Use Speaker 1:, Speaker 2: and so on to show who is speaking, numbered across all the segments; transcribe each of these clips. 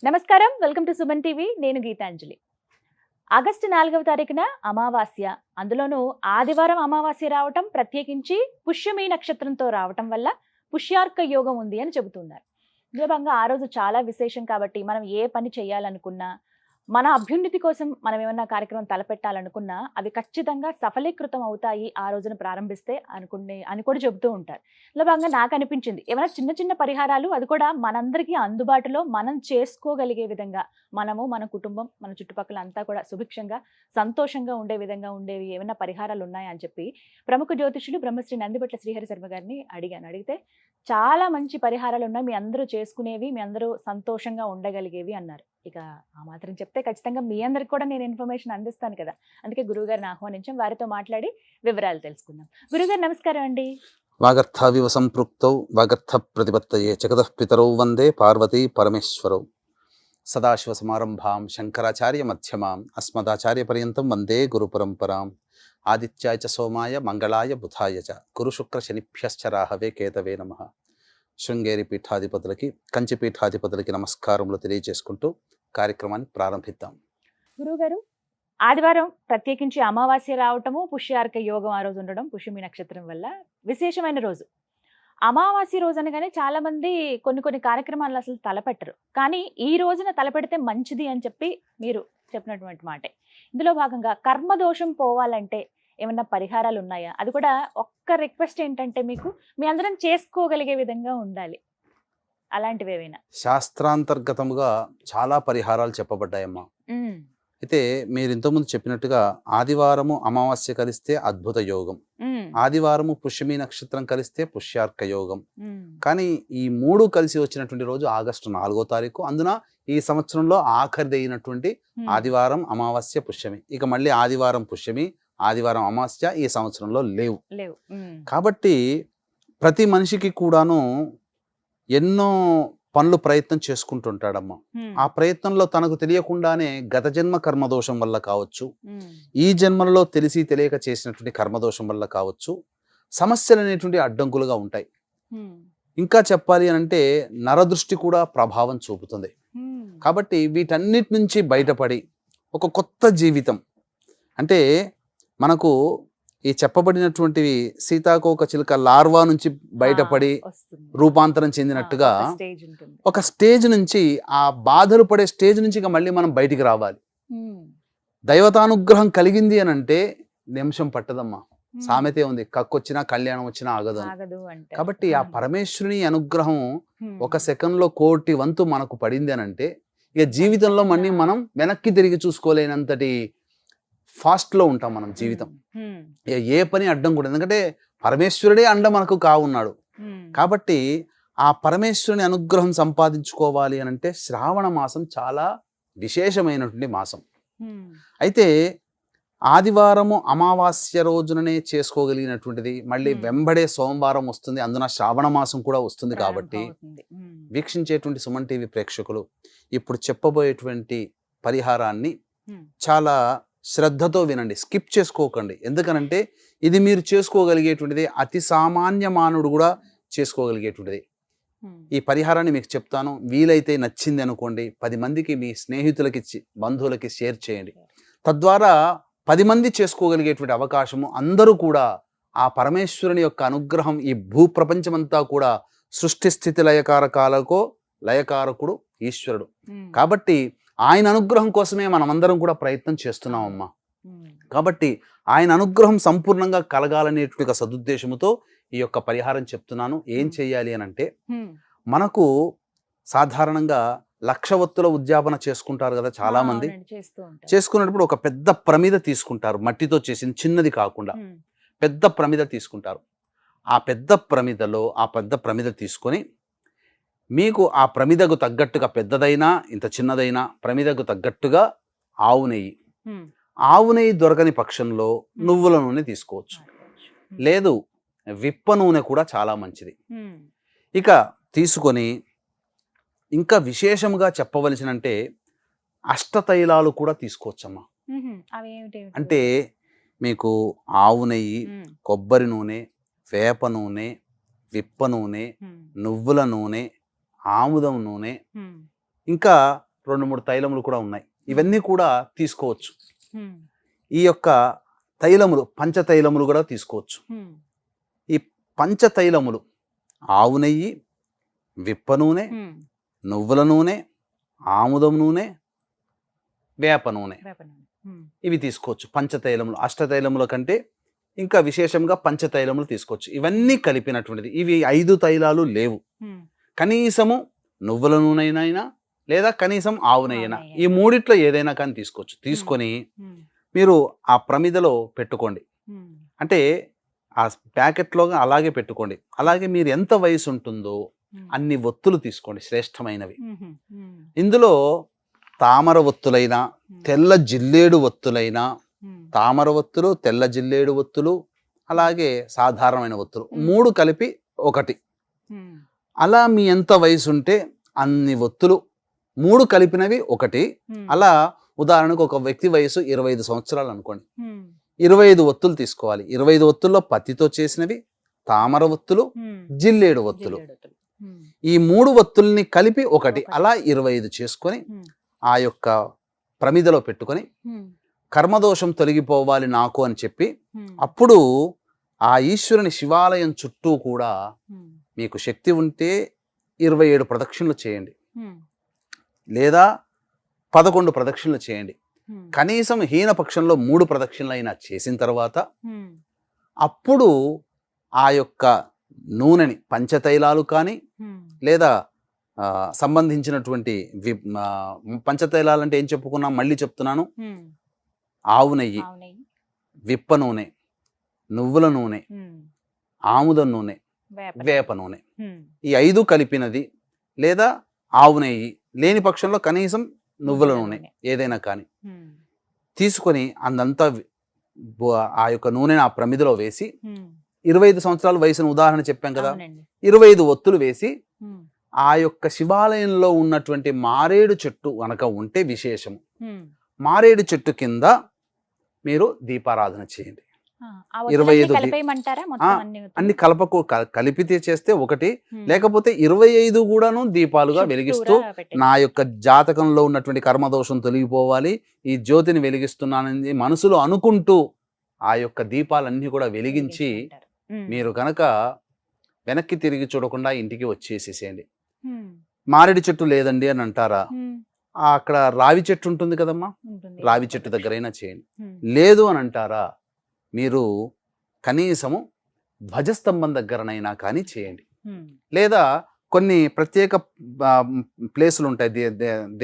Speaker 1: నమస్కారం, welcome to Suman TV. నేను Gitanjali. August 4వ తారీఖున అమావాస్య, అందులోనూ ఆదివారం అమావాస్య రావటం, ప్రత్యేకించి పుష్యమి నక్షత్రంతో రావటం వల్ల పుష్యార్క యోగం ఉంది అని చెబుతున్నారు. ఇందులో భాగంగా ఆ రోజు చాలా విశేషం కాబట్టి మనం ఏ పని చేయాలనుకున్నా, మన అభ్యున్నతి కోసం మనం ఏమన్నా కార్యక్రమం తలపెట్టాలనుకున్నా అవి ఖచ్చితంగా సఫలీకృతం అవుతాయి ఆ రోజున ప్రారంభిస్తే అని కూడా చెబుతూ ఉంటారు. ఇలా భాగంగా నాకు అనిపించింది ఏమైనా చిన్న చిన్న పరిహారాలు, అది కూడా మనందరికీ అందుబాటులో మనం చేసుకోగలిగే విధంగా, మనము మన కుటుంబం మన చుట్టుపక్కల అంతా కూడా సుభిక్షంగా సంతోషంగా ఉండే విధంగా ఉండేవి ఏమైనా పరిహారాలు ఉన్నాయా అని చెప్పి ప్రముఖ జ్యోతిషులు బ్రహ్మశ్రీ నందిబట్ల శ్రీహరి శర్మ గారిని అడిగితే చాలా మంచి పరిహారాలు ఉన్నాయి, మీ అందరూ చేసుకునేవి, మీ అందరూ సంతోషంగా ఉండగలిగేవి అన్నారు. ఇక ఆ మాత్రం చెప్తే ఖచ్చితంగా మీ అందరికి కూడా నేను ఇన్ఫర్మేషన్ అందిస్తాను కదా. అందుకే గురువు గారిని ఆహ్వానించాం, వారితో మాట్లాడి వివరాలు తెలుసుకుందాం. గురుగారు నమస్కారం అండి.
Speaker 2: వాగర్థావివ సంపృక్తౌ వాగర్థ ప్రతిపత్తయే జగతః పితరౌ వందే పార్వతీ పరమేశ్వరౌ. సదాశివ సమారంభాం శంకరాచార్య మధ్యమాం అస్మదాచార్య పర్యంతం వందే గురు పరంపరాం. ఆదిత్యాయ చ సోమాయ మంగళాయ బుధాయ చ గురు శుక్ర శనిభ్యశ్చ రాహవే కేతవే నమః. శృంగేరి పీఠాధిపతులకి కంచి పీఠాధిపతులకి నమస్కారములు తెలియజేసుకుంటూ కార్యక్రమాన్ని ప్రారంభిద్దాం.
Speaker 1: గురువుగారు, ఆదివారం ప్రత్యేకించి అమావాస్య రావటము, పుష్యార్క యోగం ఆ రోజు ఉండడం, పుష్యమి నక్షత్రం వల్ల విశేషమైన రోజు. అమావాస్య రోజు అనగానే చాలా మంది కొన్ని కార్యక్రమాలు అసలు తలపెట్టరు, కానీ ఈ రోజున తలపెడితే మంచిది అని చెప్పి మీరు చెప్పినటువంటి మాటే. ఇందులో భాగంగా కర్మదోషం పోవాలంటే ఏమన్నా పరిహారాలు ఉన్నాయా? అది కూడా ఒక్క రిక్వెస్ట్ ఏంటంటే, మీకు మీ అందరం చేసుకోగలిగే విధంగా ఉండాలి, అలాంటివి ఏవైనా.
Speaker 2: శాస్త్రాంతర్గతముగా చాలా పరిహారాలు చెప్పబడ్డాయమ్మా. అయితే మీరు ఇంతకుముందు చెప్పినట్టుగా ఆదివారము అమావాస్య కలిస్తే అద్భుత యోగం, ఆదివారము పుష్యమి నక్షత్రం కలిస్తే పుష్యార్క యోగం. కానీ ఈ మూడు కలిసి వచ్చినటువంటి రోజు ఆగస్టు 4వ తారీఖు. అందున ఈ సంవత్సరంలో ఆఖరిది అయినటువంటి ఆదివారం అమావాస్య పుష్యమి. ఇక మళ్ళీ ఆదివారం పుష్యమి ఆదివారం అమావాస్య ఈ సంవత్సరంలో లేవు. కాబట్టి ప్రతి మనిషికి కూడాను ఎన్నో పనులు ప్రయత్నం చేసుకుంటుంటాడమ్మా. ఆ ప్రయత్నంలో తనకు తెలియకుండానే గత జన్మ కర్మదోషం వల్ల కావచ్చు, ఈ జన్మలో తెలిసి తెలియక చేసినటువంటి కర్మదోషం వల్ల కావచ్చు, సమస్యలు అనేటువంటి అడ్డంకులుగా ఉంటాయి. ఇంకా చెప్పాలి అని అంటే నరదృష్టి కూడా ప్రభావం చూపుతుంది. కాబట్టి వీటన్నిటి నుంచి బయటపడి ఒక కొత్త జీవితం, అంటే మనకు ఈ చెప్పబడినటువంటివి సీతాకోక చిలుక లార్వా నుంచి బయటపడి రూపాంతరం చెందినట్టుగా ఒక స్టేజ్ నుంచి, ఆ బాధలు పడే స్టేజ్ నుంచి ఇక మళ్ళీ మనం బయటికి రావాలి. దైవతానుగ్రహం కలిగింది అని అంటే నిమిషం పట్టదమ్మా. సామెతే ఉంది, కక్కొచ్చినా కళ్యాణం వచ్చినా ఆగదు. కాబట్టి ఆ పరమేశ్వరుని అనుగ్రహం ఒక సెకండ్ లో 1,000,000 వంతు మనకు పడింది అని అంటే ఇక జీవితంలో మళ్ళీ మనం వెనక్కి తిరిగి చూసుకోలేనంతటి ఫాస్ట్ లో ఉంటాం మనం జీవితం. ఏ పని అడ్డం కూడా, ఎందుకంటే పరమేశ్వరుడే అండ మనకు కావున్నాడు. కాబట్టి ఆ పరమేశ్వరుని అనుగ్రహం సంపాదించుకోవాలి అని అంటే శ్రావణ మాసం చాలా విశేషమైనటువంటి మాసం. అయితే ఆదివారము అమావాస్య రోజుననే చేసుకోగలిగినటువంటిది మళ్ళీ వెంబడే సోమవారం వస్తుంది, అందున శ్రావణ మాసం కూడా వస్తుంది. కాబట్టి వీక్షించేటువంటి సుమన్ టీవీ ప్రేక్షకులు ఇప్పుడు చెప్పబోయేటువంటి పరిహారాన్ని చాలా శ్రద్ధతో వినండి, స్కిప్ చేసుకోకండి. ఎందుకనంటే ఇది మీరు చేసుకోగలిగేటువంటిది, అతి సామాన్య మానవుడు కూడా చేసుకోగలిగేటువంటిది. ఈ పరిహారాన్ని మీకు చెప్తాను, వీలైతే నచ్చింది అనుకోండి, 10 మందికి మీ స్నేహితులకి బంధువులకి షేర్ చేయండి. తద్వారా 10 మంది చేసుకోగలిగేటువంటి అవకాశము. అందరూ కూడా ఆ పరమేశ్వరుని యొక్క అనుగ్రహం, ఈ భూప్రపంచమంతా కూడా సృష్టి స్థితి లయకారకాలకు లయకారకుడు ఈశ్వరుడు. కాబట్టి ఆయన అనుగ్రహం కోసమే మనమందరం కూడా ప్రయత్నం చేస్తున్నామమ్మా. కాబట్టి ఆయన అనుగ్రహం సంపూర్ణంగా కలగాలనేటువంటి సదుద్దేశముతో ఈ యొక్క పరిహారం చెప్తున్నాను. ఏం చెయ్యాలి అని అంటే, మనకు సాధారణంగా 1,00,000 ఒత్తుల ఉద్యాపన చేసుకుంటారు కదా చాలా మంది. చేసుకున్నప్పుడు ఒక పెద్ద ప్రమిద తీసుకుంటారు, మట్టితో చేసిన, చిన్నది కాకుండా పెద్ద ప్రమిద తీసుకుంటారు. ఆ పెద్ద ప్రమిద తీసుకొని మీకు ఆ ప్రమిదకు తగ్గట్టుగా, పెద్దదైనా ఇంత చిన్నదైనా ప్రమిదకు తగ్గట్టుగా ఆవు నెయ్యి దొరకని పక్షంలో నువ్వుల నూనె తీసుకోవచ్చు, లేదు విప్ప నూనె కూడా చాలా మంచిది. ఇక తీసుకొని ఇంకా విశేషంగా చెప్పవలసినంటే అష్టతైలాలు కూడా తీసుకోవచ్చమ్మా. అంటే మీకు ఆవు నెయ్యి, కొబ్బరి నూనె, వేప నూనె, విప్ప నూనె, నువ్వుల నూనె, ఆముదం నూనె, ఇంకా 2-3 తైలములు కూడా ఉన్నాయి. ఇవన్నీ కూడా తీసుకోవచ్చు. ఈ యొక్క తైలములు పంచతైలములు కూడా తీసుకోవచ్చు. ఈ పంచతైలములు ఆవు నెయ్యి, విప్ప నూనె, నువ్వుల నూనె, ఆముదం నూనె, వేప నూనె, ఇవి తీసుకోవచ్చు. పంచతైలములు అష్టతైలముల కంటే ఇంకా విశేషంగా పంచతైలములు తీసుకోవచ్చు. ఇవన్నీ కలిపినటువంటిది. ఇవి 5 తైలాలు లేవు. కనీసము నువ్వుల నూనెనైనా లేదా కనీసం ఆవు నెయ్యినా, ఈ మూడిట్లో ఏదైనా కానీ తీసుకోవచ్చు. తీసుకొని మీరు ఆ ప్రమిదలో పెట్టుకోండి. అంటే ఆ ప్యాకెట్లో అలాగే పెట్టుకోండి. అలాగే మీరు ఎంత వయసు ఉంటుందో అన్ని ఒత్తులు తీసుకోండి, శ్రేష్టమైనవి. ఇందులో తామర ఒత్తులైనా, తెల్ల జిల్లేడు ఒత్తులైనా, తామర ఒత్తులు, తెల్ల జిల్లేడు ఒత్తులు, అలాగే సాధారణమైన ఒత్తులు 3 కలిపి 1. అలా మీ ఎంత వయసు ఉంటే అన్ని ఒత్తులు 3 కలిపినవి 1. అలా ఉదాహరణకు ఒక వ్యక్తి వయసు 25 సంవత్సరాలు అనుకోండి, 25 ఒత్తులు తీసుకోవాలి. 25 ఒత్తుల్లో పత్తితో చేసినవి, తామర ఒత్తులు, జిల్లేడు ఒత్తులు, ఈ 3 ఒత్తుల్ని కలిపి 1. అలా 25 చేసుకొని ఆ యొక్క ప్రమిదలో పెట్టుకొని కర్మదోషం తొలగిపోవాలి నాకు అని చెప్పి అప్పుడు ఆ ఈశ్వరుని శివాలయం చుట్టూ కూడా మీకు శక్తి ఉంటే 27 ప్రదక్షిణలు చేయండి, లేదా 11 ప్రదక్షిణలు చేయండి. కనీసం హీన పక్షంలో 3 ప్రదక్షిణలు అయినా చేసిన తర్వాత అప్పుడు ఆ యొక్క నూనెని పంచతైలాలు కానీ లేదా సంబంధించినటువంటి పంచతైలాలు అంటే ఏం చెప్పుకున్నాం, మళ్ళీ చెప్తున్నాను. ఆవు నెయ్యి, విప్ప నూనె, నువ్వుల నూనె, ఆముదం నూనె, వేప నూనె, ఈ 5 కలిపినది, లేదా ఆవు నెయ్యి లేని పక్షంలో కనీసం నువ్వుల నూనె ఏదైనా కానీ తీసుకొని అందంతా ఆ యొక్క నూనెని ఆ ప్రమిదలో వేసి 25 సంవత్సరాల వయసును ఉదాహరణ చెప్పాం కదా, 25 ఒత్తులు వేసి ఆ యొక్క శివాలయంలో ఉన్నటువంటి మారేడు చెట్టు కనుక ఉంటే విశేషము, మారేడు చెట్టు కింద మీరు దీపారాధన చేయండి. 25 అన్ని కలిపితే చేస్తే 1, లేకపోతే 25 కూడాను దీపాలుగా వెలిగిస్తూ నా యొక్క జాతకంలో ఉన్నటువంటి కర్మదోషం తొలగిపోవాలి, ఈ జ్యోతిని వెలిగిస్తున్నానని మనసులో అనుకుంటూ ఆ యొక్క దీపాలన్నీ కూడా వెలిగించి మీరు కనుక వెనక్కి తిరిగి చూడకుండా ఇంటికి వచ్చేసేసేయండి. మారేడు చెట్టు లేదండి అని అంటారా, అక్కడ రావి చెట్టు ఉంటుంది కదమ్మా, రావి చెట్టు దగ్గరైనా చేయండి. లేదు అని అంటారా, మీరు కనీసము ధ్వజస్తంభం దగ్గరనైనా కానీ చేయండి. లేదా కొన్ని ప్రత్యేక ప్లేసులు ఉంటాయి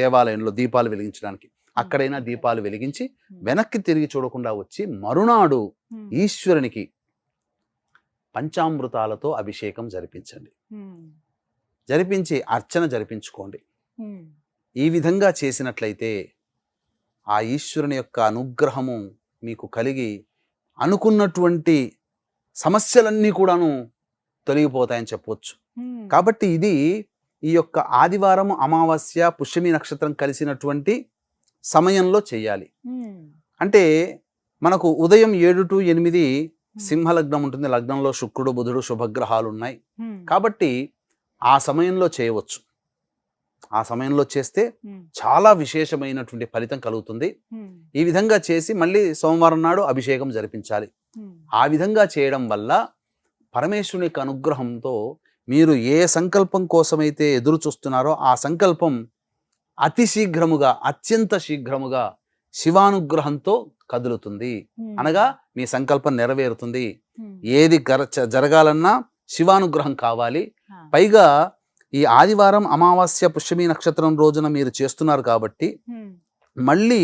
Speaker 2: దేవాలయంలో దీపాలు వెలిగించడానికి, అక్కడైనా దీపాలు వెలిగించి వెనక్కి తిరిగి చూడకుండా వచ్చి మరునాడు ఈశ్వరునికి పంచామృతాలతో అభిషేకం జరిపించండి. జరిపించి అర్చన జరిపించుకోండి. ఈ విధంగా చేసినట్లయితే ఆ ఈశ్వరుని యొక్క అనుగ్రహము మీకు కలిగి అనుకున్నటువంటి సమస్యలన్నీ కూడాను తొలగిపోతాయని చెప్పవచ్చు. కాబట్టి ఇది ఈ యొక్క ఆదివారం అమావాస్య పుష్యమి నక్షత్రం కలిసినటువంటి సమయంలో చెయ్యాలి. అంటే మనకు ఉదయం 7 to 8 సింహలగ్నం ఉంటుంది, లగ్నంలో శుక్రుడు బుధుడు శుభగ్రహాలు ఉన్నాయి. కాబట్టి ఆ సమయంలో చేయవచ్చు. ఆ సమయంలో చేస్తే చాలా విశేషమైనటువంటి ఫలితం కలుగుతుంది. ఈ విధంగా చేసి మళ్ళీ సోమవారం నాడు అభిషేకం జరిపించాలి. ఆ విధంగా చేయడం వల్ల పరమేశ్వరుని యొక్క అనుగ్రహంతో మీరు ఏ సంకల్పం కోసమైతే ఎదురు చూస్తున్నారో ఆ సంకల్పం అతి శీఘ్రముగా, అత్యంత శీఘ్రముగా శివానుగ్రహంతో కదులుతుంది. అనగా మీ సంకల్పం నెరవేరుతుంది. ఏది జరగాలన్నా శివానుగ్రహం కావాలి. పైగా ఈ ఆదివారం అమావాస్య పుష్యమి నక్షత్రం రోజున మీరు చేస్తున్నారు కాబట్టి మళ్ళీ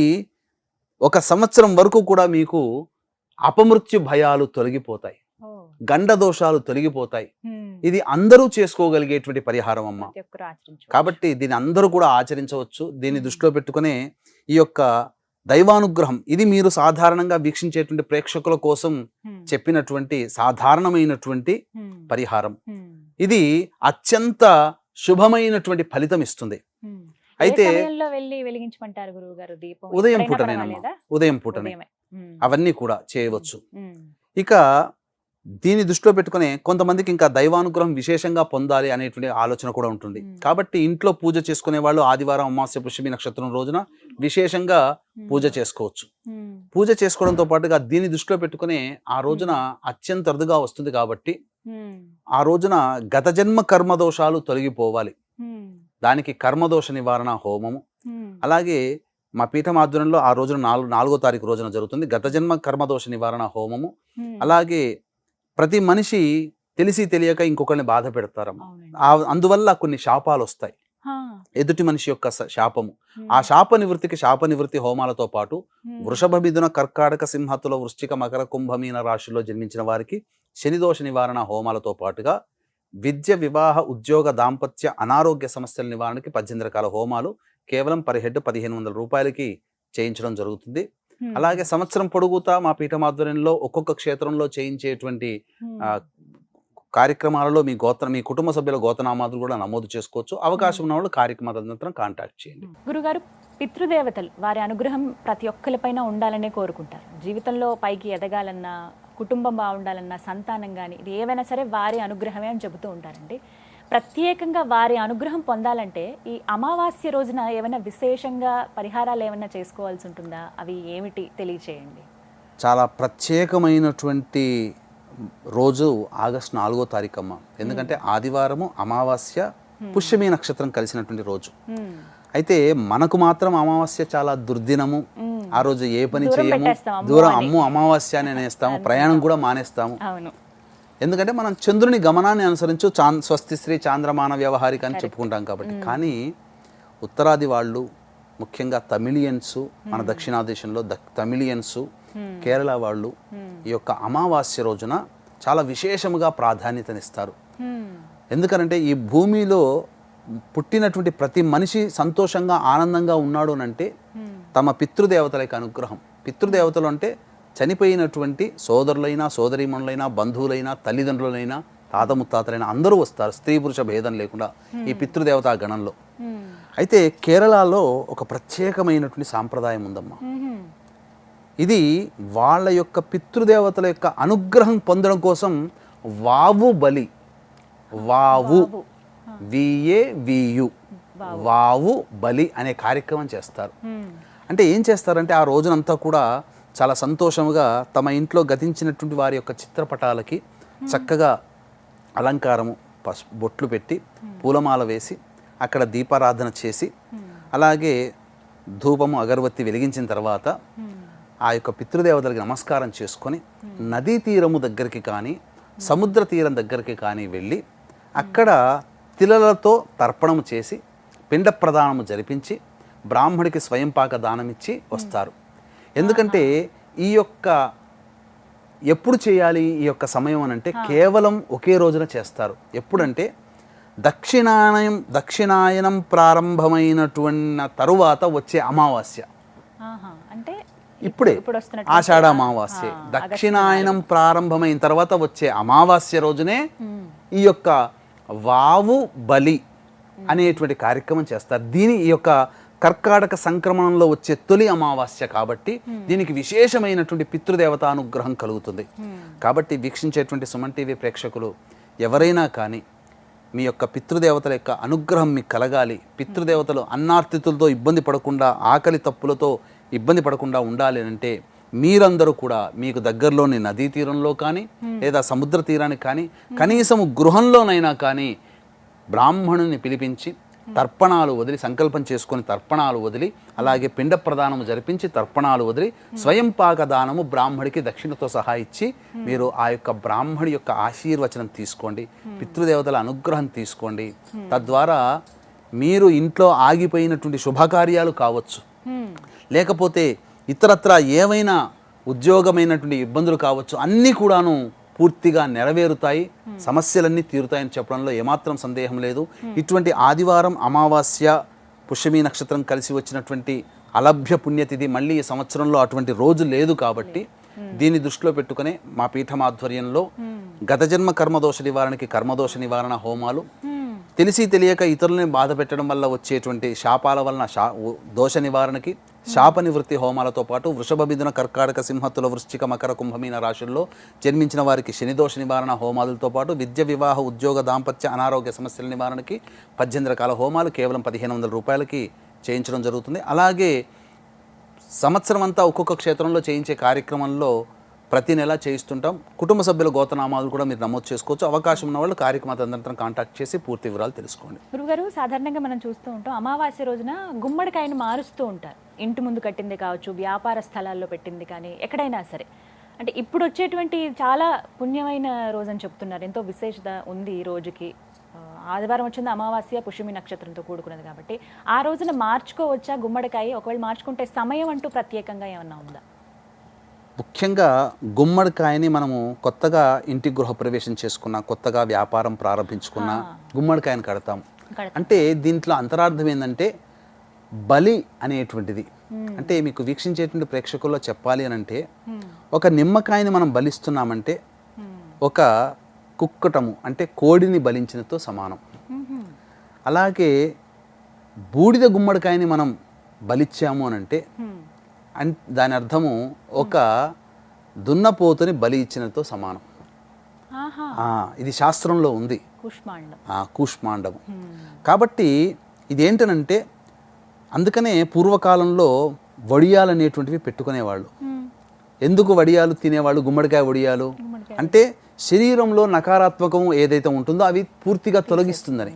Speaker 2: 1 సంవత్సరం వరకు కూడా మీకు అపమృత్యు భయాలు తొలగిపోతాయి, గండ దోషాలు తొలగిపోతాయి. ఇది అందరూ చేసుకోగలిగేటువంటి పరిహారం అమ్మ. కాబట్టి దీన్ని అందరూ కూడా ఆచరించవచ్చు. దీన్ని దృష్టిలో పెట్టుకునే ఈ యొక్క దైవానుగ్రహం ఇది మీరు సాధారణంగా వీక్షించేటువంటి ప్రేక్షకుల కోసం చెప్పినటువంటి సాధారణమైనటువంటి పరిహారం. ఇది అత్యంత శుభమైనటువంటి ఫలితం ఇస్తుంది. అయితే ఉదయం పూటనే, ఉదయం పూటనే అవన్నీ కూడా చేయవచ్చు. ఇక దీన్ని దృష్టిలో పెట్టుకునే కొంతమందికి ఇంకా దైవానుగ్రహం విశేషంగా పొందాలి అనేటువంటి ఆలోచన కూడా ఉంటుంది. కాబట్టి ఇంట్లో పూజ చేసుకునే వాళ్ళు ఆదివారం అమావాస్య పుష్యమి నక్షత్రం రోజున విశేషంగా పూజ చేసుకోవచ్చు. పూజ చేసుకోవడంతో పాటుగా దీన్ని దృష్టిలో పెట్టుకుని ఆ రోజున అత్యంత అరుదుగా వస్తుంది కాబట్టి ఆ రోజున గత జన్మ కర్మదోషాలు తొలగిపోవాలి. దానికి కర్మదోష నివారణ హోమము, అలాగే మా పీఠం ఆధ్వర్యంలో ఆ రోజున 4వ తారీఖు రోజున జరుగుతుంది గత జన్మ కర్మదోష నివారణ హోమము. అలాగే ప్రతి మనిషి తెలిసి తెలియక ఇంకొకరిని బాధ పెడతారమ్మ. అందువల్ల కొన్ని శాపాలు వస్తాయి. ఎదుటి మనిషి యొక్క శాపము, ఆ శాప నివృత్తి హోమాలతో పాటు వృషభ మిథున కర్కాటక సింహతుల వృశ్చిక మకర కుంభమీన రాశుల్లో జన్మించిన వారికి శనిదోష నివారణ హోమాలతో పాటుగా విద్య, వివాహ, ఉద్యోగ, దాంపత్య, అనారోగ్య సమస్యల నివారణకి 18 రకాల హోమాలు కేవలం పర్ హెడ్ 1500 రూపాయలకి చేయించడం జరుగుతుంది. అలాగే సంవత్సరం పొడుగుతా మా పీఠం ఆధ్వర్యంలో ఒక్కొక్క క్షేత్రంలో చేయించేటువంటి కార్యక్రమాలలో మీ కుటుంబ సభ్యుల గోత్రనామాదులు కూడా నమోదు చేసుకోవచ్చు. అవకాశం ఉన్న వాళ్ళు కార్యక్రమానంతరం కాంటాక్ట్ చేయండి.
Speaker 1: గురుగారు, పితృదేవతలు వారి అనుగ్రహం ప్రతి ఒక్కరిపైన ఉండాలనే కోరుకుంటారు. జీవితంలో పైకి ఎదగాలన్నా, కుటుంబం బాగుండాలన్నా, సంతానం కానీ ఇది ఏవైనా సరే వారి అనుగ్రహమే అని చెబుతూ ఉంటారండి. ప్రత్యేకంగా వారి అనుగ్రహం పొందాలంటే ఈ అమావాస్య రోజున ఏమైనా విశేషంగా పరిహారాలు ఏమైనా చేసుకోవాల్సి ఉంటుందా? అవి ఏమిటి తెలియచేయండి.
Speaker 2: చాలా ప్రత్యేకమైనటువంటి రోజు ఆగస్టు 4వ తారీఖు అమ్మ. ఎందుకంటే ఆదివారము, అమావాస్య, పుష్యమి నక్షత్రం కలిసినటువంటి రోజు. అయితే మనకు మాత్రం అమావాస్య చాలా దుర్దినము. ఆ రోజు ఏ పని చేయము, దూరం అమావాస్య అని అనేస్తాము, ప్రయాణం కూడా మానేస్తాము. ఎందుకంటే మనం చంద్రుని గమనాన్ని అనుసరించు స్వస్తి శ్రీ చాంద్రమాన వ్యవహారిక అని చెప్పుకుంటాం కాబట్టి. కానీ ఉత్తరాది వాళ్ళు, ముఖ్యంగా తమిళియన్స్, మన దక్షిణాదేశంలో తమిళియన్స్, కేరళ వాళ్ళు ఈ యొక్క అమావాస్య రోజున చాలా విశేషముగా ప్రాధాన్యతనిస్తారు. ఎందుకంటే ఈ భూమిలో పుట్టినటువంటి ప్రతి మనిషి సంతోషంగా, ఆనందంగా ఉన్నాడు అంటే తమ పితృదేవతల యొక్క అనుగ్రహం. పితృదేవతలు అంటే చనిపోయినటువంటి సోదరులైనా, సోదరీమణులైనా, బంధువులైనా, తల్లిదండ్రులైనా, తాత ముత్తాతలైనా అందరూ వస్తారు, స్త్రీ పురుష భేదం లేకుండా ఈ పితృదేవతా గణంలో. అయితే కేరళలో ఒక ప్రత్యేకమైనటువంటి సాంప్రదాయం ఉందమ్మా. ఇది వాళ్ళ యొక్క పితృదేవతల యొక్క అనుగ్రహం పొందడం కోసం వావు బలి, వావు VAVU వావు బలి అనే కార్యక్రమం చేస్తారు. అంటే ఏం చేస్తారంటే ఆ రోజునంతా కూడా చాలా సంతోషముగా తమ ఇంట్లో గతించినటువంటి వారి యొక్క చిత్రపటాలకి చక్కగా అలంకారము, బొట్లు పెట్టి పూలమాల వేసి అక్కడ దీపారాధన చేసి, అలాగే ధూపము, అగరబత్తి వెలిగించిన తర్వాత ఆ యొక్క పితృదేవతలకి నమస్కారం చేసుకొని నదీ తీరము దగ్గరికి కానీ, సముద్ర తీరం దగ్గరికి కానీ వెళ్ళి అక్కడ తిలలతో తర్పణము చేసి పిండ ప్రదానము జరిపించి బ్రాహ్మడికి స్వయంపాక దానమిచ్చి వస్తారు. ఎందుకంటే ఈ యొక్క ఎప్పుడు చేయాలి ఈ యొక్క సమయం అని అంటే కేవలం ఒకే రోజున చేస్తారు. ఎప్పుడంటే దక్షిణాయనం ప్రారంభమైనటువంటి తరువాత వచ్చే అమావాస్య, అంటే ఇప్పుడే ఆషాఢ అమావాస్య. దక్షిణాయనం ప్రారంభమైన తర్వాత వచ్చే అమావాస్య రోజునే ఈ యొక్క వావు బలి అనేటువంటి కార్యక్రమం చేస్తారు. ఈ యొక్క కర్కాటక సంక్రమణంలో వచ్చే తొలి అమావాస్య కాబట్టి దీనికి విశేషమైనటువంటి పితృదేవత అనుగ్రహం కలుగుతుంది. కాబట్టి వీక్షించేటువంటి సుమన్ టీవీ ప్రేక్షకులు ఎవరైనా కానీ మీ యొక్క పితృదేవతల యొక్క అనుగ్రహం మీకు కలగాలి, పితృదేవతలు అన్నార్తితులతో ఇబ్బంది పడకుండా, ఆకలి తప్పులతో ఇబ్బంది పడకుండా ఉండాలి అంటే మీరందరూ కూడా మీకు దగ్గరలోని నదీ తీరంలో కానీ లేదా సముద్ర తీరానికి కానీ కనీసము గృహంలోనైనా కానీ బ్రాహ్మణుని పిలిపించి తర్పణాలు వదిలి, సంకల్పం చేసుకొని తర్పణాలు వదిలి, అలాగే పిండ ప్రదానము జరిపించి తర్పణాలు వదిలి స్వయంపాక దానము బ్రాహ్మడికి దక్షిణతో సహా ఇచ్చి మీరు ఆ యొక్క బ్రాహ్మడి యొక్క ఆశీర్వచనం తీసుకోండి, పితృదేవతల అనుగ్రహం తీసుకోండి. తద్వారా మీరు ఇంట్లో ఆగిపోయినటువంటి శుభకార్యాలు కావచ్చు, లేకపోతే ఇతరత్ర ఏవైనా ఉద్యోగమైనటువంటి ఇబ్బందులు కావచ్చు, అన్నీ కూడాను పూర్తిగా నెరవేరుతాయి, సమస్యలన్నీ తీరుతాయని చెప్పడంలో ఏమాత్రం సందేహం లేదు. ఇటువంటి ఆదివారం, అమావాస్య, పుష్యమి నక్షత్రం కలిసి వచ్చినటువంటి అలభ్య పుణ్యతిథి మళ్ళీ ఈ సంవత్సరంలో అటువంటి రోజు లేదు కాబట్టి దీన్ని దృష్టిలో పెట్టుకునే మా పీఠం ఆధ్వర్యంలో గత జన్మ కర్మదోష నివారణకి కర్మదోష నివారణ హోమాలు, తెలిసి తెలియక ఇతరులని బాధ పెట్టడం వల్ల వచ్చేటువంటి శాపాల వలన దోష నివారణకి శాప నివృత్తి హోమాలతో పాటు వృషభ మిథున కర్కాటక సింహతుల వృశ్చిక మకర కుంభమీన రాశుల్లో జన్మించిన వారికి శని దోష నివారణ హోమాలతో పాటు విద్య వివాహ ఉద్యోగ దాంపత్య అనారోగ్య సమస్యల నివారణకి 18 రకాల హోమాలు కేవలం 1500 రూపాయలకి చేయించడం జరుగుతుంది. అలాగే సంవత్సరం అంతా ఒక్కొక్క క్షేత్రంలో చేయించే కార్యక్రమంలో ప్రతి నెల చేయిస్తుంటాం. కుటుంబ సభ్యుల గోతనామాలు కూడా మీరు నమోదు చేసుకోవచ్చు. అవకాశం ఉన్న వాళ్ళు కార్యక్రమ తదనంతరం కాంటాక్ట్ చేసి పూర్తి వివరాలు తెలుసుకోండి.
Speaker 1: గురుగారు, సాధారణంగా మనం చూస్తూ ఉంటాం అమావాస్య రోజున గుమ్మడికాయను మారుస్తూ ఉంటారు. ఇంటి ముందు కట్టింది కావచ్చు, వ్యాపార స్థలాల్లో పెట్టింది కానీ ఎక్కడైనా సరే. అంటే ఇప్పుడు వచ్చేటువంటి చాలా పుణ్యమైన రోజు అని చెప్తున్నారు. ఎంతో విశేషత ఉంది ఈ రోజుకి. ఆదివారం వచ్చింది, అమావాస్య పుష్యమి నక్షత్రంతో కూడుకున్నది కాబట్టి ఆ రోజున మార్చుకోవచ్చా గుమ్మడికాయ? ఒకవేళ మార్చుకుంటే సమయం అంటూ ప్రత్యేకంగా ఏమన్నా ఉందా?
Speaker 2: ముఖ్యంగా గుమ్మడికాయని మనము కొత్తగా ఇంటి గృహప్రవేశం చేసుకున్నా, కొత్తగా వ్యాపారం ప్రారంభించుకున్నా గుమ్మడికాయని కడతాము. అంటే దీంట్లో అంతరార్థం ఏంటంటే బలి అనేటువంటిది. అంటే మీకు వీక్షించేటువంటి ప్రేక్షకుల్లో చెప్పాలి అని అంటే, ఒక నిమ్మకాయని మనం బలిస్తున్నామంటే ఒక కుక్కటము అంటే కోడిని బలించినతో సమానం. అలాగే బూడిద గుమ్మడికాయని మనం బలిచ్చాము అని అంటే దాని అర్థము ఒక దున్నపోతుని బలి ఇచ్చినతో సమానం. ఇది శాస్త్రంలో ఉంది, కూష్మాండము. కాబట్టి ఇదేంటనంటే అందుకనే పూర్వకాలంలో వడియాలు అనేటువంటివి పెట్టుకునేవాళ్ళు. ఎందుకు వడియాలు తినేవాళ్ళు? గుమ్మడికాయ వడియాలు అంటే శరీరంలో నకారాత్మకం ఏదైతే ఉంటుందో అవి పూర్తిగా తొలగిస్తుందని.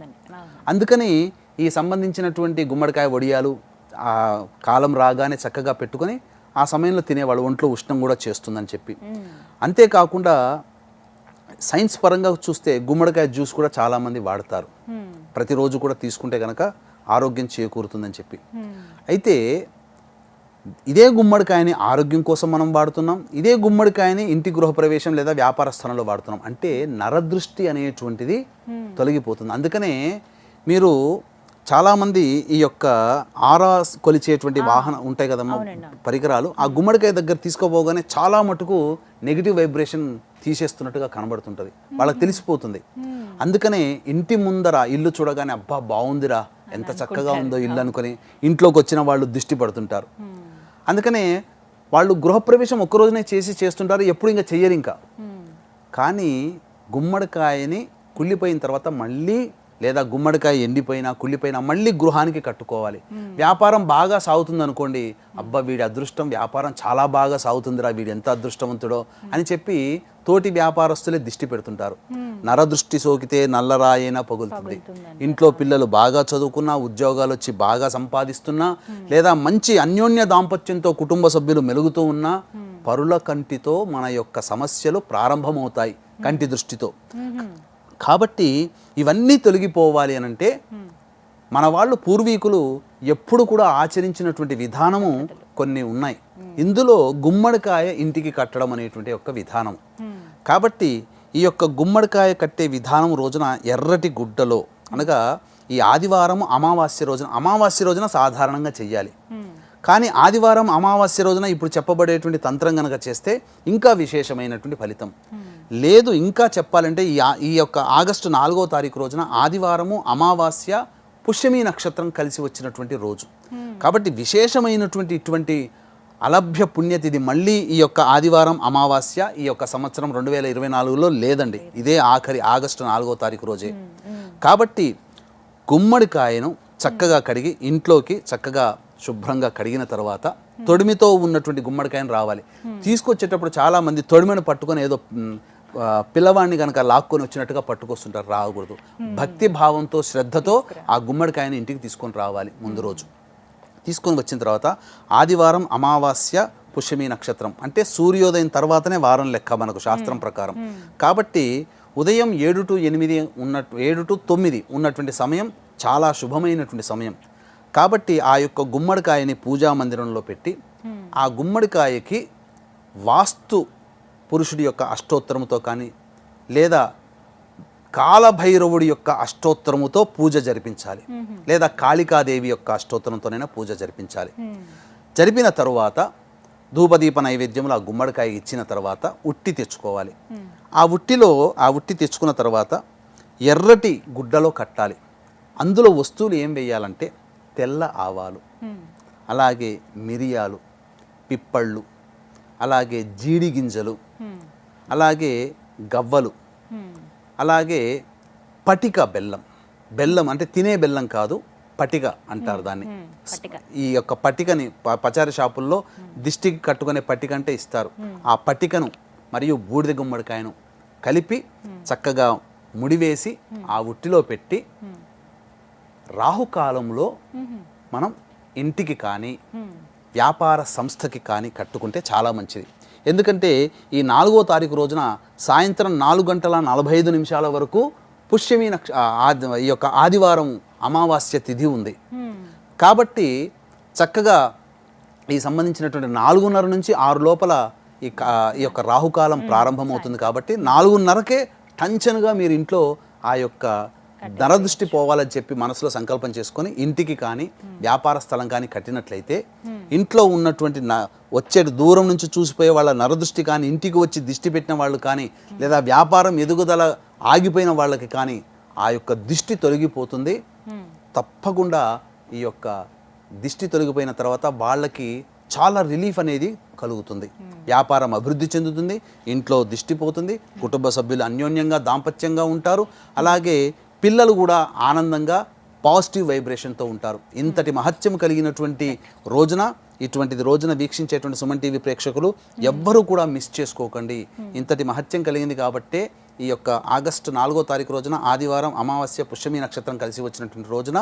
Speaker 2: అందుకని ఈ సంబంధించినటువంటి గుమ్మడికాయ వడియాలు ఆ కాలం రాగానే చక్కగా పెట్టుకొని ఆ సమయంలో తినేవాళ్ళు. ఒంట్లో ఉష్ణం కూడా చేస్తుందని చెప్పి. అంతేకాకుండా సైన్స్ పరంగా చూస్తే గుమ్మడికాయ జ్యూస్ కూడా చాలామంది వాడతారు. ప్రతిరోజు కూడా తీసుకుంటే కనుక ఆరోగ్యం చేకూరుతుందని చెప్పి. అయితే ఇదే గుమ్మడికాయని ఆరోగ్యం కోసం మనం వాడుతున్నాం, ఇదే గుమ్మడికాయని ఇంటి గృహప్రవేశం లేదా వ్యాపార స్థలంలో వాడుతున్నాం. అంటే నరదృష్టి అనేటువంటిది తొలగిపోతుంది. అందుకనే మీరు చాలామంది ఈ యొక్క ఆరా కొలిచేటువంటి వాహనం ఉంటాయి కదమ్మా, పరికరాలు, ఆ గుమ్మడికాయ దగ్గర తీసుకోపోగానే చాలా మటుకు నెగిటివ్ వైబ్రేషన్ తీసేస్తున్నట్టుగా కనబడుతుంటుంది, వాళ్ళకి తెలిసిపోతుంది. అందుకనే ఇంటి ముందర ఇల్లు చూడగానే అబ్బా బాగుందిరా, ఎంత చక్కగా ఉందో ఇల్లు అనుకొని ఇంట్లోకి వచ్చిన వాళ్ళు దృష్టి పడుతుంటారు. అందుకనే వాళ్ళు గృహప్రవేశం ఒక్కరోజునే చేస్తుంటారు, ఎప్పుడు ఇంకా చెయ్యరు ఇంకా. కానీ గుమ్మడికాయని కుళ్ళిపోయిన తర్వాత మళ్ళీ, లేదా గుమ్మడికాయ ఎండిపోయినా కుళ్ళిపోయినా మళ్ళీ గృహానికి కట్టుకోవాలి. వ్యాపారం బాగా సాగుతుంది అనుకోండి, అబ్బా వీడి అదృష్టం, వ్యాపారం చాలా బాగా సాగుతుందిరా, వీడు ఎంత అదృష్టవంతుడో అని చెప్పి తోటి వ్యాపారస్తులే దిష్టి పెడుతుంటారు. నరదృష్టి సోకితే నల్లరాయైనా పగులుతుంది. ఇంట్లో పిల్లలు బాగా చదువుకున్నా, ఉద్యోగాలు వచ్చి బాగా సంపాదిస్తున్నా, లేదా మంచి అన్యోన్య దాంపత్యంతో కుటుంబ సభ్యులు మెలుగుతూ ఉన్నా, పరుల కంటితో మన యొక్క సమస్యలు ప్రారంభమవుతాయి, కంటి దృష్టితో. కాబట్టి ఇవన్నీ తొలగిపోవాలి అని అంటే మన వాళ్ళు పూర్వీకులు ఎప్పుడు కూడా ఆచరించినటువంటి విధానము కొన్ని ఉన్నాయి. ఇందులో గుమ్మడికాయ ఇంటికి కట్టడం అనేటువంటి ఒక విధానం. కాబట్టి ఈ యొక్క గుమ్మడికాయ కట్టే విధానం రోజున ఎర్రటి గుడ్డలో, అనగా ఈ ఆదివారం అమావాస్య రోజున సాధారణంగా చెయ్యాలి. కానీ ఆదివారం అమావాస్య రోజున ఇప్పుడు చెప్పబడేటువంటి తంత్రం కనుక చేస్తే ఇంకా విశేషమైనటువంటి ఫలితం. లేదు ఇంకా చెప్పాలంటే ఈ యొక్క ఆగస్టు 4వ తారీఖు రోజున ఆదివారము అమావాస్య పుష్యమి నక్షత్రం కలిసి వచ్చినటువంటి రోజు. కాబట్టి విశేషమైనటువంటి ఇటువంటి అలభ్య పుణ్యతిథి మళ్ళీ ఈ యొక్క ఆదివారం అమావాస్య ఈ యొక్క సంవత్సరం 2024లో లేదండి. ఇదే ఆఖరి ఆగస్టు 4వ తారీఖు రోజే. కాబట్టి గుమ్మడికాయను చక్కగా కడిగి ఇంట్లోకి చక్కగా శుభ్రంగా కడిగిన తర్వాత తొడిమితో ఉన్నటువంటి గుమ్మడికాయను రావాలి. తీసుకొచ్చేటప్పుడు చాలా మంది తొడిమను పట్టుకొని ఏదో పిల్లవాడిని కనుక లాక్కొని వచ్చినట్టుగా పట్టుకొస్తుంటారు. రాకూడదు. భక్తి భావంతో శ్రద్ధతో ఆ గుమ్మడికాయని ఇంటికి తీసుకొని రావాలి. ముందు రోజు తీసుకొని వచ్చిన తర్వాత ఆదివారం అమావాస్య పుష్యమి నక్షత్రం అంటే సూర్యోదయం తర్వాతనే వారం లెక్క మనకు శాస్త్రం ప్రకారం. కాబట్టి ఉదయం 7 to 9 ఉన్నటువంటి సమయం చాలా శుభమైనటువంటి సమయం. కాబట్టి ఆ యొక్క గుమ్మడికాయని పూజా మందిరంలో పెట్టి ఆ గుమ్మడికాయకి వాస్తు పురుషుడి యొక్క అష్టోత్తరముతో కానీ లేదా కాలభైరవుడి యొక్క అష్టోత్తరముతో పూజ జరిపించాలి, లేదా కాళికాదేవి యొక్క అష్టోత్తరంతోనైనా పూజ జరిపించాలి. జరిపిన తరువాత ధూపదీప నైవేద్యములు ఆ గుమ్మడికాయ ఇచ్చిన తర్వాత ఉట్టి తెచ్చుకోవాలి. ఆ ఉట్టి తెచ్చుకున్న తర్వాత ఎర్రటి గుడ్డలో కట్టాలి. అందులో వస్తువులు ఏం వేయాలంటే తెల్ల ఆవాలు, అలాగే మిరియాలు, పిప్పళ్ళు, అలాగే జీడి గింజలు, అలాగే గవ్వలు, అలాగే పటిక బెల్లం. బెల్లం అంటే తినే బెల్లం కాదు, పటిక అంటారు దాన్ని. ఈ యొక్క పటికని పచారీ షాపుల్లో దిష్టికి కట్టుకునే పటిక అంటే ఇస్తారు. ఆ పటికను మరియు బూడిద గుమ్మడికాయను కలిపి చక్కగా ముడివేసి ఆ ఉట్టిలో పెట్టి రాహుకాలంలో మనం ఇంటికి కానీ వ్యాపార సంస్థకి కానీ కట్టుకుంటే చాలా మంచిది. ఎందుకంటే ఈ 4వ తారీఖు రోజున సాయంత్రం 4:45 వరకు పుష్యమి ఈ యొక్క ఆదివారం అమావాస్య తిథి ఉంది. కాబట్టి చక్కగా ఈ సంబంధించినటువంటి 4:30 నుంచి 6 లోపల ఈ యొక్క రాహుకాలం ప్రారంభమవుతుంది. కాబట్టి 4:30కే టంచనుగా మీరు ఇంట్లో ఆ యొక్క నరదృష్టి పోవాలని చెప్పి మనసులో సంకల్పం చేసుకొని ఇంటికి కానీ వ్యాపార స్థలం కానీ కట్టినట్లయితే ఇంట్లో ఉన్నటువంటి వచ్చే దూరం నుంచి చూసిపోయే వాళ్ళ నరదృష్టి కానీ, ఇంటికి వచ్చి దిష్టి పెట్టిన వాళ్ళు కానీ, లేదా వ్యాపారం ఎదుగుదల ఆగిపోయిన వాళ్ళకి కానీ ఆ యొక్క దిష్టి తొలగిపోతుంది. తప్పకుండా ఈ యొక్క దిష్టి తొలగిపోయిన తర్వాత వాళ్ళకి చాలా రిలీఫ్ అనేది కలుగుతుంది. వ్యాపారం అభివృద్ధి చెందుతుంది, ఇంట్లో దిష్టి పోతుంది, కుటుంబ సభ్యులు అన్యోన్యంగా దాంపత్యంగా ఉంటారు, అలాగే పిల్లలు కూడా ఆనందంగా పాజిటివ్ వైబ్రేషన్తో ఉంటారు. ఇంతటి మహత్యం కలిగినటువంటి రోజున, ఇటువంటిది రోజున వీక్షించేటువంటి సుమన్ టీవీ ప్రేక్షకులు ఎవ్వరూ కూడా మిస్ చేసుకోకండి. ఇంతటి మహత్యం కలిగింది కాబట్టే ఈ యొక్క ఆగస్టు 4వ తారీఖు రోజున ఆదివారం అమావాస్య పుష్యమి నక్షత్రం కలిసి వచ్చినటువంటి రోజున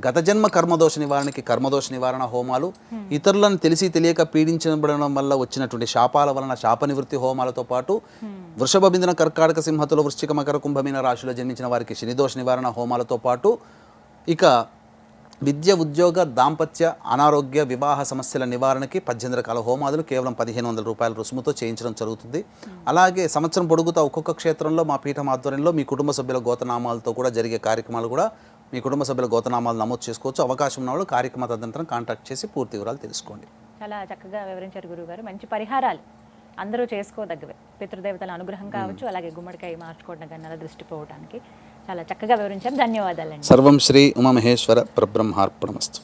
Speaker 2: గత జన్మ కర్మదోష నివారణకి కర్మదోష నివారణ హోమాలు, ఇతరులను తెలిసి తెలియక పీడించబడడం వల్ల వచ్చినటువంటి శాపాల వలన శాప నివృత్తి హోమాలతో పాటు వృషభ బిందున కర్కాటక సింహతుల వృశ్చిక మకర కుంభమీన రాశిలో జన్మించిన వారికి శనిదోష నివారణ హోమాలతో పాటు ఇక విద్య, ఉద్యోగ, దాంపత్య, అనారోగ్య, వివాహ సమస్యల నివారణకి 18 రకాల హోమాదులు కేవలం 1500 రూపాయల రుసుముతో చేయించడం జరుగుతుంది. అలాగే సంవత్సరం పొడుగుతా ఒక్కొక్క క్షేత్రంలో మా పీఠం ఆధ్వర్యంలో మీ కుటుంబ సభ్యుల గోతనామాలతో కూడా జరిగే కార్యక్రమాలు కూడా మీ కుటుంబ సభ్యుల గోతనామాలు నమోదు చేసుకోవచ్చు. అవకాశం ఉన్న వాళ్ళు కార్యక్రమ తదనంతరం కాంటాక్ట్ చేసి పూర్తి వివరాలు తెలుసుకోండి.
Speaker 1: చాలా చక్కగా వివరించారు గురువుగారు. మంచి పరిహారాలు అందరూ చేసుకోదగ్గవే. పితృదేవతల అనుగ్రహం కావచ్చు, అలాగే గుమ్మడికాయ మార్చుకోవడం కానీ నల్ల దృష్టి పోవడానికి చాలా చక్కగా వివరించారు. ధన్యవాదాలండి.
Speaker 2: సర్వం శ్రీ ఉమామహేశ్వర పరబ్రహ్మార్పణమస్తు.